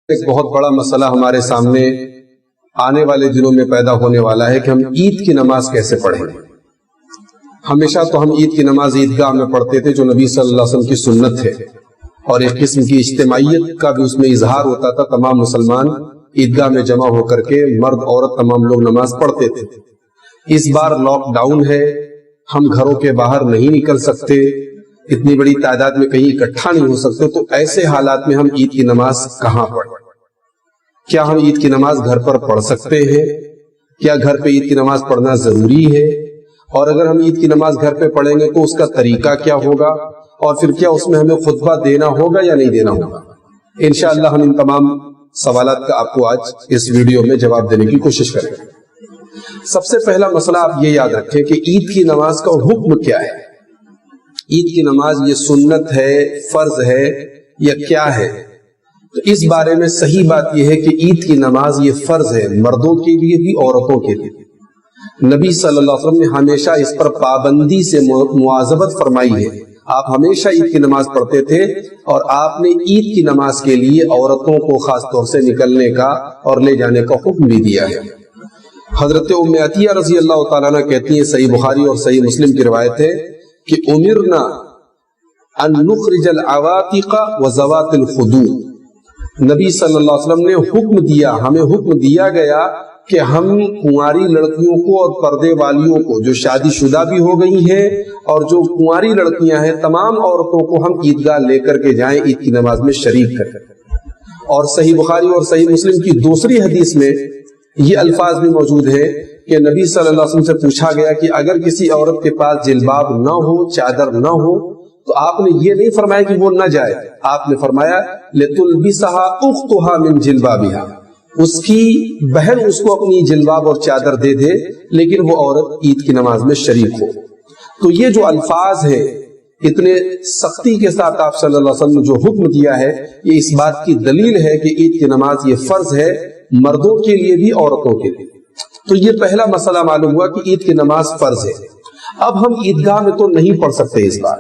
ایک بہت بڑا مسئلہ ہمارے سامنے آنے والے دنوں میں پیدا ہونے والا ہے کہ ہم عید کی نماز کیسے پڑھیں۔ ہمیشہ تو ہم عید کی نماز عیدگاہ میں پڑھتے تھے جو نبی صلی اللہ علیہ وسلم کی سنت ہے، اور ایک قسم کی اجتماعیت کا بھی اس میں اظہار ہوتا تھا۔ تمام مسلمان عیدگاہ میں جمع ہو کر کے مرد عورت تمام لوگ نماز پڑھتے تھے۔ اس بار لاک ڈاؤن ہے، ہم گھروں کے باہر نہیں نکل سکتے، اتنی بڑی تعداد میں کہیں اکٹھا نہیں ہو سکتے، تو ایسے حالات میں ہم عید کی نماز کہاں پڑھیں؟ کیا ہم عید کی نماز گھر پر پڑھ سکتے ہیں؟ کیا گھر پہ عید کی نماز پڑھنا ضروری ہے؟ اور اگر ہم عید کی نماز گھر پہ پڑھیں گے تو اس کا طریقہ کیا ہوگا؟ اور پھر کیا اس میں ہمیں خطبہ دینا ہوگا یا نہیں دینا ہوگا؟ انشاءاللہ ہم ان تمام سوالات کا آپ کو آج اس ویڈیو میں جواب دینے کی کوشش کریں گے۔ سب سے پہلا مسئلہ آپ یہ یاد رکھیں کہ عید کی نماز کا حکم کیا ہے۔ عید کی نماز یہ سنت ہے، فرض ہے یا کیا ہے؟ تو اس بارے میں صحیح بات یہ ہے کہ عید کی نماز یہ فرض ہے، مردوں کے لیے بھی عورتوں کے لیے بھی۔ نبی صلی اللہ علیہ وسلم نے ہمیشہ اس پر پابندی سے مواظبت فرمائی ہے۔ آپ ہمیشہ عید کی نماز پڑھتے تھے، اور آپ نے عید کی نماز کے لیے عورتوں کو خاص طور سے نکلنے کا اور لے جانے کا حکم بھی دیا ہے۔ حضرت ام عطیہ رضی اللہ تعالیٰ عنہ کہتی ہیں، صحیح بخاری اور صحیح مسلم کی روایت ہے کہ امرنا ان نخرج العواتق وذوات الخدور، نبی صلی اللہ علیہ وسلم نے حکم دیا، ہمیں حکم دیا گیا کہ ہم کنواری لڑکیوں کو اور پردے والیوں کو جو شادی شدہ بھی ہو گئی ہیں اور جو کنواری لڑکیاں ہیں، تمام عورتوں کو ہم عیدگاہ لے کر کے جائیں، عید کی نماز میں شریک کریں۔ اور صحیح بخاری اور صحیح مسلم کی دوسری حدیث میں یہ الفاظ بھی موجود ہیں کہ نبی صلی اللہ علیہ وسلم سے پوچھا گیا کہ اگر کسی عورت کے پاس جلباب نہ ہو، چادر نہ ہو، تو آپ نے یہ نہیں فرمایا کہ وہ نہ جائے، آپ نے فرمایا لِتُلْبِسَهَا أُخْتُهَا مِنْ جِلْبَابِهَا، اس کی بہن اس کو اپنی جلباب اور چادر دے دے، لیکن وہ عورت عید کی نماز میں شریک ہو۔ تو یہ جو الفاظ ہیں، اتنے سختی کے ساتھ آپ صلی اللہ علیہ وسلم نے جو حکم دیا ہے، یہ اس بات کی دلیل ہے کہ عید کی نماز یہ فرض ہے، مردوں کے لیے بھی عورتوں کے لیے۔ تو یہ پہلا مسئلہ معلوم ہوا کہ عید کی نماز فرض ہے۔ اب ہم عیدگاہ میں تو نہیں پڑھ سکتے اس بار،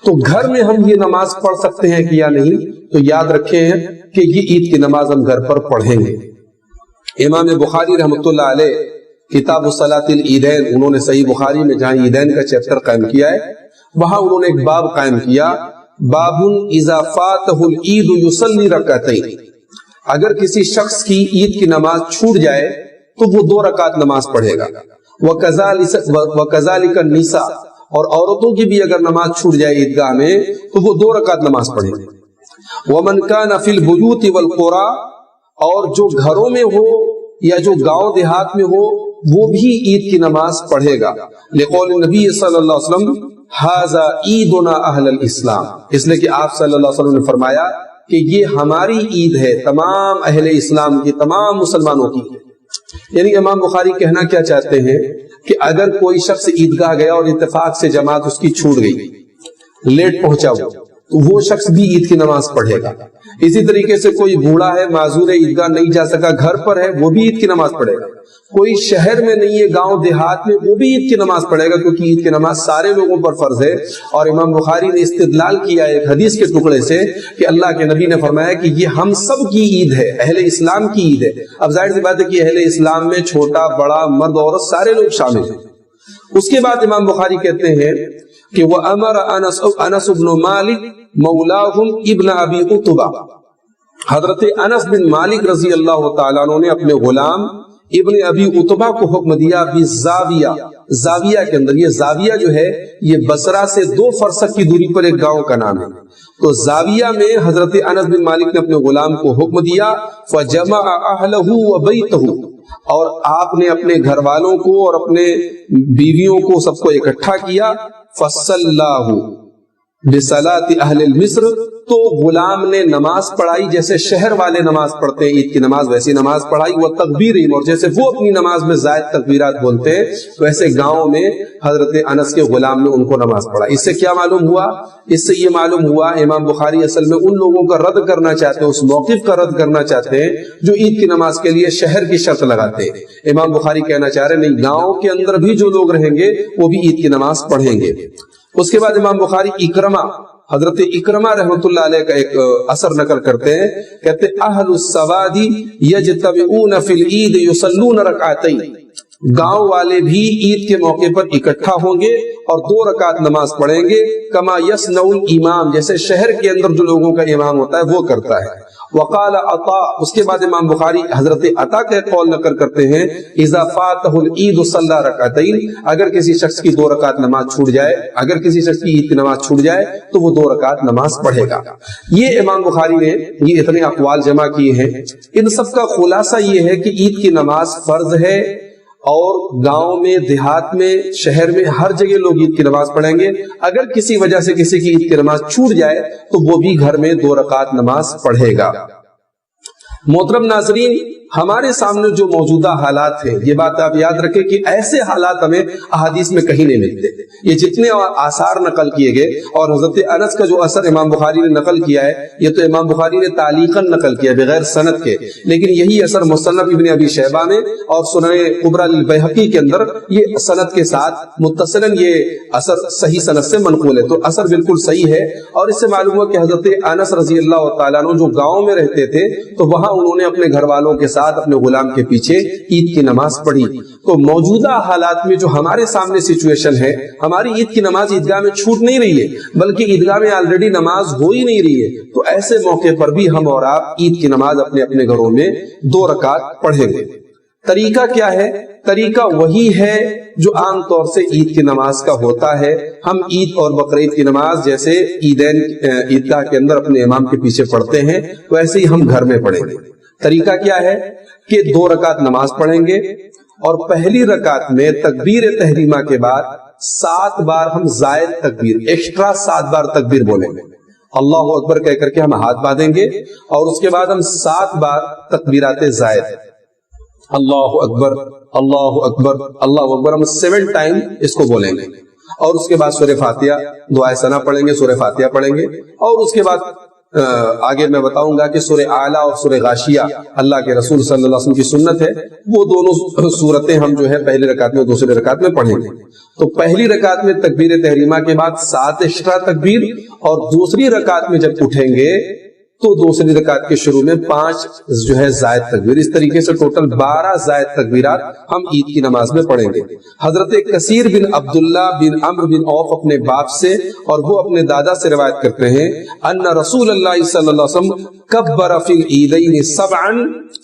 تو گھر میں ہم یہ نماز پڑھ سکتے ہیں کہ یا نہیں؟ تو یاد رکھیں کہ یہ عید کی نماز ہم گھر پر پڑھیں گے۔ امام بخاری رحمۃ اللہ علیہ کتاب الصلاۃ العیدین، انہوں نے صحیح بخاری میں جہاں عیدین کا چیپٹر قائم کیا ہے، وہاں انہوں نے ایک باب قائم کیا، باب اذا فاتہ العید یصلی رکعتین، اگر کسی شخص کی عید کی نماز چھوٹ جائے تو وہ 2 رکعت نماز پڑھے گا۔ وَكَذَلِكَ النِّسَاء، اور عورتوں کی بھی اگر نماز چھوٹ جائے عیدگاہ میں تو وہ 2 رکعت نماز پڑھیں گے۔ وَمَنْ كَانَ فِي الْبُيُوتِ وَالْقُرَىٰ، اور جو گھروں میں ہو یا جو گاؤں دیہات میں ہو وہ بھی عید کی نماز پڑھے گا۔ لقول النبی صلی اللہ علیہ وسلم هَذَا عِيدُنَا أَهْلَ الْإِسْلَامِ، اس لیے کہ آپ صلی اللہ علیہ وسلم نے فرمایا کہ یہ ہماری عید ہے، تمام اہل اسلام کی، تمام مسلمانوں کی۔ یعنی امام بخاری کہنا کیا چاہتے ہیں کہ اگر کوئی شخص عیدگاہ گیا اور اتفاق سے جماعت اس کی چھوٹ گئی، لیٹ پہنچا وہ، تو وہ شخص بھی عید کی نماز پڑھے گا۔ اسی طریقے سے کوئی بوڑھا ہے، معذور ہے، عیدگاہ نہیں جا سکا، گھر پر ہے، وہ بھی عید کی نماز پڑھے گا۔ کوئی شہر میں نہیں ہے، گاؤں دیہات میں، وہ بھی عید کی نماز پڑھے گا، کیونکہ عید کی نماز سارے لوگوں پر فرض ہے۔ اور امام بخاری نے استدلال کیا ایک حدیث کے ٹکڑے سے کہ اللہ کے نبی نے فرمایا کہ یہ ہم سب کی عید ہے، اہل اسلام کی عید ہے۔ اب ظاہر سی بات ہے کہ اہل اسلام میں چھوٹا بڑا مرد عورت سارے لوگ شامل ہیں۔ اس کے بعد امام بخاری کہتے ہیں کہ وَأَمَرَ أَنَسُ بْنُ مَالِكَ مَوْلَاهُمْ ابن ابی عتبہ، حضرت انس بن مالک رضی اللہ تعالیٰ عنہ نے اپنے غلام ابن ابی عتبہ کو حکم دیا بالزاویہ، زاویہ کے اندر، یہ زاویہ جو ہے یہ بصرہ سے 2 فرسخ کی دوری پر ایک گاؤں کا نام ہے۔ تو زاویہ میں حضرت انس بن مالک نے اپنے غلام کو حکم دیا، فَجَمَعَ أَهْلَهُ وَبَيْتَهُ، اور آپ نے اپنے گھر والوں کو اور اپنے بیویوں کو سب کو اکٹھا کیا، فَصَلَّاهُ بِصَلَاةِ أَهْلِ الْمِصْرِ، تو غلام نے نماز پڑھائی جیسے شہر والے نماز پڑھتے ہیں عید کی نماز، ویسی نماز پڑھائی۔ وہ تکبیرہم، اور جیسے وہ اپنی نماز میں زائد تکبیرات بولتے ہیں ویسے گاؤں میں حضرت انس کے غلام نے ان کو نماز پڑھا۔ اس سے کیا معلوم ہوا؟ اس سے یہ معلوم ہوا امام بخاری اصل میں ان لوگوں کا رد کرنا چاہتے ہیں، اس موقف کا رد کرنا چاہتے ہیں جو عید کی نماز کے لیے شہر کی شرط لگاتے ہیں۔ امام بخاری کہنا چاہ رہے نہیں، گاؤں کے اندر بھی جو لوگ رہیں گے وہ بھی عید کی نماز پڑھیں گے۔ اس کے بعد امام بخاری اکرمہ حضرت اکرما رحمتullah علیہ کا ایک اثر نقل کرتے ہیں، کہتے اہل السوادی یجتمعون فی العید یصلون رکعتین، گاؤں والے بھی عید کے موقع پر اکٹھا ہوں گے اور 2 رکعت نماز پڑھیں گے، کما یصنع الامام، جیسے شہر کے اندر جو لوگوں کا امام ہوتا ہے وہ کرتا ہے۔ وقال عطا، اس کے بعد امام بخاری حضرت عطا کا قول نقل کرتے ہیں، اذا فاتہ العید صلی رکعتین، اگر کسی شخص کی 2 رکعت نماز چھوٹ جائے، اگر کسی شخص کی عید کی نماز چھوٹ جائے تو وہ 2 رکعت نماز پڑھے گا۔ یہ امام بخاری نے یہ اتنے اقوال جمع کیے ہیں، ان سب کا خلاصہ یہ ہے کہ عید کی نماز فرض ہے، اور گاؤں میں، دیہات میں، شہر میں ہر جگہ لوگ عید کی نماز پڑھیں گے۔ اگر کسی وجہ سے کسی کی عید کی نماز چھوٹ جائے تو وہ بھی گھر میں 2 رکعت نماز پڑھے گا۔ محترم ناظرین، ہمارے سامنے جو موجودہ حالات ہیں، یہ بات آپ یاد رکھیں کہ ایسے حالات ہمیں احادیث میں کہیں نہیں ملتے۔ یہ جتنے آثار نقل کیے گئے، اور حضرت انس کا جو اثر امام بخاری نے نقل کیا ہے، یہ تو امام بخاری نے تعلیقاً نقل کیا بغیر سند کے، لیکن یہی اثر مصنف ابن ابی شیبہ میں اور سنن کبری للبیہقی کے اندر یہ سند کے ساتھ متصلاً یہ اثر صحیح سند سے منقول ہے، تو اثر بالکل صحیح ہے۔ اور اس سے معلوم ہوا کہ حضرت انس رضی اللہ تعالیٰ عنہ جو گاؤں میں رہتے تھے تو وہاں انہوں نے اپنے گھر والوں کے ساتھ اپنے غلام کے پیچھے عید کی نماز پڑھی۔ تو موجودہ حالات میں جو ہمارے سامنے سچویشن ہے، ہماری عید کی نماز عیدگاہ میں چھوٹ نہیں رہی ہے، بلکہ عیدگاہ میں آلریڈی نماز ہو ہی نہیں رہی ہے، تو ایسے موقع پر بھی ہم اور آپ عید کی نماز اپنے اپنے گھروں میں 2 رکعت پڑھیں گے۔ طریقہ کیا ہے؟ طریقہ وہی ہے جو عام طور سے عید کی نماز کا ہوتا ہے۔ ہم عید اور بقرعید کی نماز جیسے عیدین عیدگاہ کے اندر اپنے امام کے پیچھے پڑھتے ہیں، ویسے ہی ہم گھر میں پڑھیں گے۔ طریقہ کیا ہے کہ 2 رکعت نماز پڑھیں گے، اور پہلی رکعت میں تکبیر تحریمہ کے بعد 7 بار ہم زائد تکبیر، ایکسٹرا 7 بار تکبیر بولیں گے۔ اللہ اکبر کہہ کر کے ہم ہاتھ باندھیں گے، اور اس کے بعد ہم 7 بار تکبیرات زائد، اللہ اکبر اللہ اکبر اللہ اکبر، ہم 7 ٹائم اس کو بولیں گے، اور اس کے بعد سورہ فاتحہ، دعائے ثنا پڑھیں گے، سورہ فاتحہ پڑھیں گے، اور اس کے بعد آگے میں بتاؤں گا کہ سورہ اعلیٰ اور سورہ غاشیہ اللہ کے رسول صلی اللہ علیہ وسلم کی سنت ہے، وہ دونوں سورتیں ہم جو ہے پہلی رکعت میں دوسری رکعت میں پڑھیں گے۔ تو پہلی رکعت میں تکبیر تحریمہ کے بعد 7 ایکسٹرا تکبیر، اور دوسری رکعت میں جب اٹھیں گے تو دوسری رکعت کے شروع میں 5 جو ہے زائد تکبیر، اس طریقے سے ٹوٹل 12 زائد تکبیرات ہم عید کی نماز میں پڑھیں گے۔ حضرت کثیر بن عبداللہ بن عمرو بن عوف اپنے باپ سے اور وہ اپنے دادا سے روایت کرتے ہیں، ان رسول اللہ صلی اللہ علیہ وسلم کبر فی العیدین 7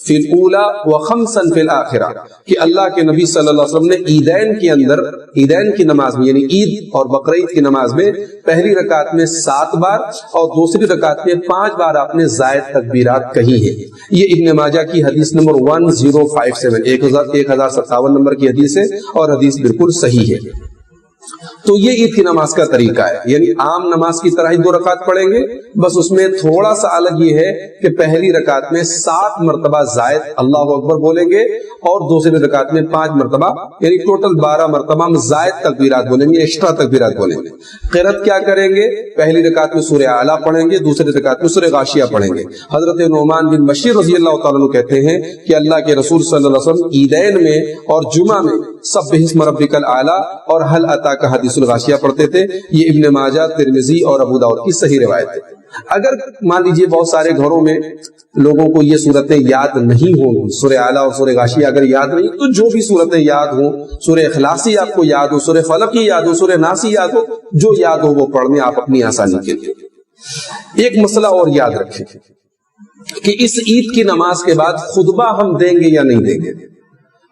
فی الاولی و 5 فی الاخرہ، کہ اللہ کے نبی صلی اللہ علیہ وسلم نے عیدین کے اندر، عیدین کی نماز میں یعنی عید اور بقرعید کی نماز میں پہلی رکعت میں 7 بار اور دوسری رکعت میں 5 بار آپ نے زائد تکبیرات کہی ہیں۔ یہ ابن ماجہ کی حدیث نمبر 1057 1057 نمبر کی حدیث ہے، اور حدیث بالکل صحیح ہے۔ تو یہ عید کی نماز کا طریقہ ہے، یعنی عام نماز کی طرح ہی 2 رکعت پڑھیں گے، بس اس میں تھوڑا سا الگ یہ ہے کہ پہلی رکعت میں 7 مرتبہ زائد اللہ اکبر بولیں گے، اور دوسری رکعت میں 5 مرتبہ، یعنی ٹوٹل 12 مرتبہ ہم زائد تکبیرات بولیں گے، ایکسٹرا تکبیرات بولیں گے۔ قرات کیا کریں گے؟ پہلی رکعت میں سورہ اعلیٰ پڑھیں گے، دوسری رکعت میں سورہ غاشیہ پڑھیں گے۔ حضرت نعمان بن بشیر رضی اللہ تعالیٰ عنہ کہتے ہیں کہ اللہ کے رسول صلی اللہ علیہ وسلم عیدین میں اور جمعہ میں سبح اسم ربک الاعلیٰ اور هل اتاک حدیث الغاشیہ پڑھتے تھے۔ یہ ابن ماجہ، ترمذی اور ابو داؤد کی صحیح روایت ہے۔ اگر مان لیجیے بہت سارے گھروں میں لوگوں کو یہ صورتیں یاد نہیں ہوں، سورہ اعلیٰ اور سورہ غاشیہ اگر یاد نہیں، تو جو بھی صورتیں یاد ہوں، سورہ اخلاصی آپ کو یاد ہو، سورہ فلقی یاد ہو، سورہ ناسی یاد ہو، جو یاد ہو وہ پڑھنے آپ اپنی آسانی کے لیے۔ ایک مسئلہ اور یاد رکھیں کہ اس عید کی نماز کے بعد خطبہ ہم دیں گے یا نہیں دیں گے۔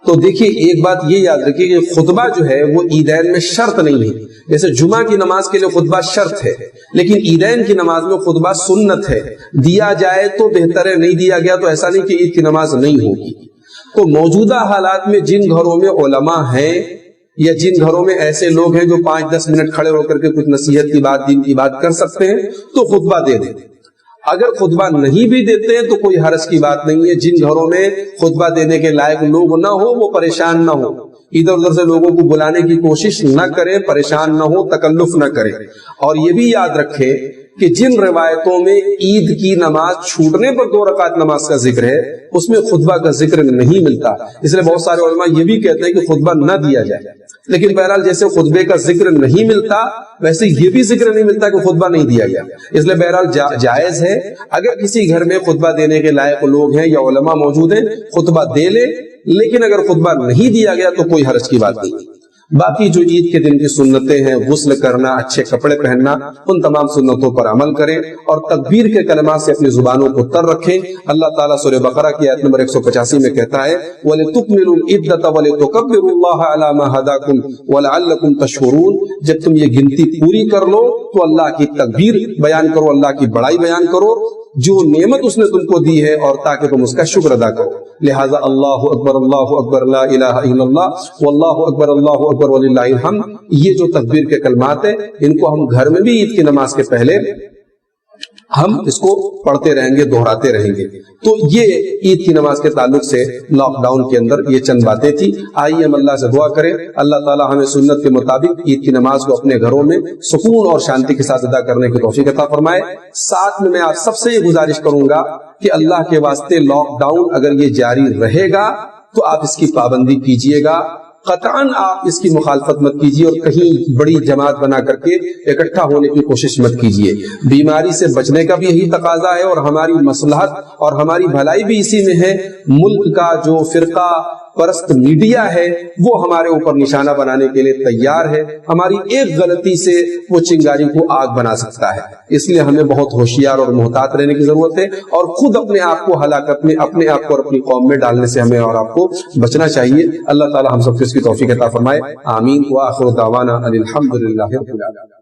تو دیکھیے ایک بات یہ یاد رکھیے کہ خطبہ جو ہے وہ عیدین میں شرط نہیں ہے، جیسے جمعہ کی نماز کے لیے خطبہ شرط ہے، لیکن عیدین کی نماز میں خطبہ سنت ہے، دیا جائے تو بہتر ہے، نہیں دیا گیا تو ایسا نہیں کہ عید کی نماز نہیں ہوگی۔ تو موجودہ حالات میں جن گھروں میں علماء ہیں یا جن گھروں میں ایسے لوگ ہیں جو 5-10 منٹ کھڑے ہو کر کے کچھ نصیحت کی بات، دین کی بات کر سکتے ہیں تو خطبہ دے دیں۔ اگر خطبہ نہیں بھی دیتے ہیں تو کوئی حرج کی بات نہیں ہے۔ جن گھروں میں خطبہ دینے کے لائق لوگ نہ ہو وہ پریشان نہ ہو، ادھر ادھر سے لوگوں کو بلانے کی کوشش نہ کریں، پریشان نہ ہو، تکلف نہ کریں۔ اور یہ بھی یاد رکھیں کہ جن روایتوں میں عید کی نماز چھوٹنے پر 2 رکعت نماز کا ذکر ہے اس میں خطبہ کا ذکر نہیں ملتا، اس لیے بہت سارے علماء یہ بھی کہتے ہیں کہ خطبہ نہ دیا جائے، لیکن بہرحال جیسے خطبے کا ذکر نہیں ملتا ویسے یہ بھی ذکر نہیں ملتا کہ خطبہ نہیں دیا گیا، اس لیے بہرحال جائز ہے اگر کسی گھر میں خطبہ دینے کے لائق لوگ ہیں یا علماء موجود ہیں خطبہ دے لے، لیکن اگر خطبہ نہیں دیا گیا تو کوئی حرج کی بات نہیں۔ باقی جو عید کے دن کی سنتیں ہیں، غسل کرنا، اچھے کپڑے پہننا، ان تمام سنتوں پر عمل کریں اور تکبیر کے کلمات سے اپنی زبانوں کو تر رکھیں۔ اللہ تعالیٰ سورہ بقرہ کی آیت نمبر 185 میں کہتا ہے وَلِتُكْمِلُوا الْعِدَّةَ وَلِتُكَبِّرُوا اللَّهَ عَلَى مَا هَدَاكُمْ وَلَعَلَّكُمْ تَشْكُرُونَ، جب تم یہ گنتی پوری کر لو تو اللہ کی تکبیر بیان کرو، اللہ کی بڑائی بیان کرو جو نعمت اس نے تم کو دی ہے اور تاکہ تم اس کا شکر ادا کرو۔ لہٰذا اللہ اکبر لا الہ الا اللہ واللہ اکبر وللہ الحمد، یہ جو تکبیر کے کلمات ہیں ان کو ہم گھر میں بھی عید کی نماز کے پہلے ہم اس کو پڑھتے رہیں گے، دہراتے رہیں گے۔ تو یہ عید کی نماز کے تعلق سے لاک ڈاؤن کے اندر یہ چند باتیں تھی۔ آئیے ہم اللہ سے دعا کریں اللہ تعالیٰ ہمیں سنت کے مطابق عید کی نماز کو اپنے گھروں میں سکون اور شانتی کے ساتھ ادا کرنے کی توفیق عطا فرمائے۔ ساتھ میں آپ سب سے یہ گزارش کروں گا کہ اللہ کے واسطے لاک ڈاؤن اگر یہ جاری رہے گا تو آپ اس کی پابندی کیجئے گا، قطعاً آپ اس کی مخالفت مت کیجیے اور کہیں بڑی جماعت بنا کر کے اکٹھا ہونے کی کوشش مت کیجیے۔ بیماری سے بچنے کا بھی یہی تقاضا ہے اور ہماری مصلحت اور ہماری بھلائی بھی اسی میں ہے۔ ملک کا جو فرقہ پرست میڈیا ہے وہ ہمارے اوپر نشانہ بنانے کے لیے تیار ہے، ہماری ایک غلطی سے وہ چنگاری کو آگ بنا سکتا ہے، اس لیے ہمیں بہت ہوشیار اور محتاط رہنے کی ضرورت ہے اور خود اپنے آپ کو ہلاکت میں، اپنے آپ کو اور اپنی قوم میں ڈالنے سے ہمیں اور آپ کو بچنا چاہیے۔ اللہ تعالی ہم سب کو اس کی توفیق عطا فرمائے، آمین۔ وآخر دعوانا ان الحمد للہ رب العالمین۔